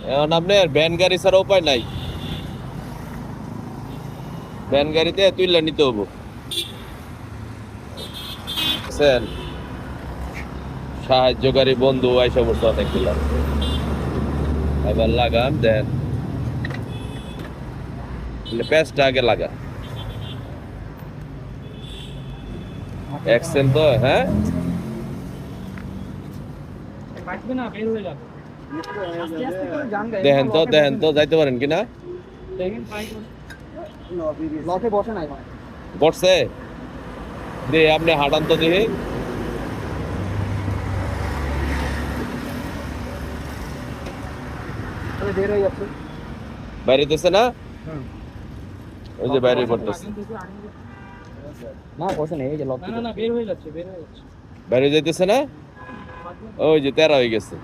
এখন আপনার ভ্যান গাড়ি ছাড়া উপায় নাই, ভ্যান গাড়িতে তুইলা নিতে হবো। বুঝছেন? সাহায্যকারী বন্ধু এই সমস্ত অনেকগুলো। এবার লাগান দেন, প্যাঁচটা আগে লাগা। এক্সেল তো হ্যাঁ, দেখেন তো যাইতে পারেন কিনা। বসছে দে, আপনি হাঁটান তো দেখি। বাইরে দিচ্ছে না, ওই যে বাইরে পড়তেছে, বাইরে যাইতেছে না, ওই যে তেরা হয়ে গেছে।